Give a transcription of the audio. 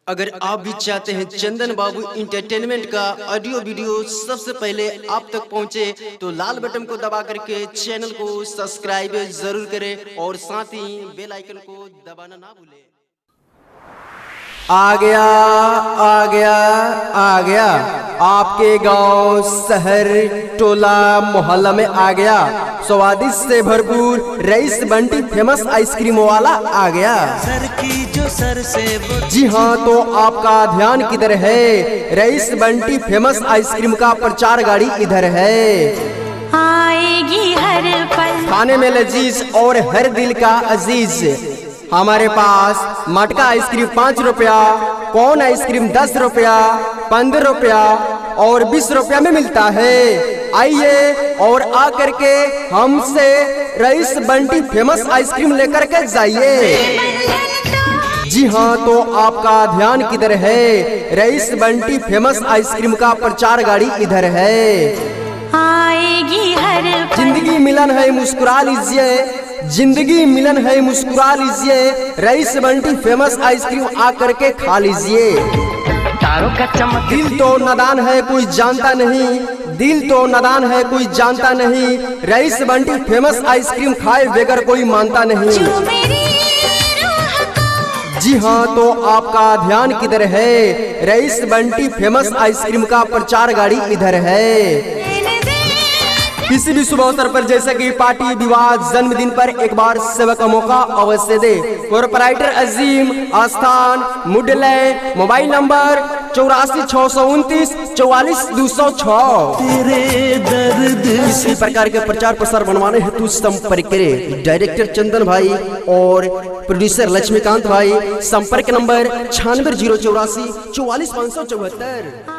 अगर आप भी चाहते हैं चंदन बाबू इंटरटेनमेंट का ऑडियो वीडियो सबसे पहले आप तक पहुंचे तो लाल बटन को दबा करके चैनल को सब्सक्राइब जरूर करें और साथ ही बेल आइकन को दबाना ना भूलें। आ गया आ गया आ गया, आपके गांव शहर टोला मोहल्ला में आ गया। स्वादिष्ट से भरपूर रईस बंटी फेमस आइसक्रीम वाला आ गया। सर की जो सर से जी हाँ, तो आपका ध्यान किधर है? रईस बंटी फेमस आइसक्रीम का प्रचार गाड़ी इधर है। आएगी हर पल खाने में लजीज और हर दिल का अजीज। हमारे पास मटका आइसक्रीम 5 रुपया, कौन आइसक्रीम 10 रुपया, 15 रुपया और 20 रुपया में मिलता है। आइए और आकर के हमसे रईस बंटी फेमस आइसक्रीम लेकर के जाइए। जी हाँ, तो आपका ध्यान किधर है? रईस बंटी फेमस आइसक्रीम का प्रचार गाड़ी इधर है। आएगी हर पल जिंदगी मिलन है मुस्कुरा लीजिए, जिंदगी मिलन है मुस्कुरा लीजिए। रईस बंटी फेमस आइसक्रीम आकर के खा लीजिए। तारों का चमक दिल तो नादान है कोई जानता नहीं, दिल तो नादान है कोई जानता नहीं। रईस बंटी फेमस आइसक्रीम खाए बगैर कोई मानता नहीं। जो मेरी रूह को जी हाँ, तो आपका ध्यान किधर है? रईस बंटी फेमस आइसक्रीम का प्रचार गाड़ी इधर है। किसी भी शुभ अवसर पर जैसे कि पार्टी, विवाह, जन्मदिन पर एक बार सेवा का मौका अवश्य दे। प्रोपराइटर अजीम, स्थान मुडलय, मोबाइल नंबर 84 629 44 206। तेरे दर्द इसी प्रकार के प्रचार प्रसार बनवाने हेतु संपर्क करें डायरेक्टर चंदन भाई और प्रोड्यूसर लक्ष्मीकांत भाई। संपर्क नंबर 96 084 44 574।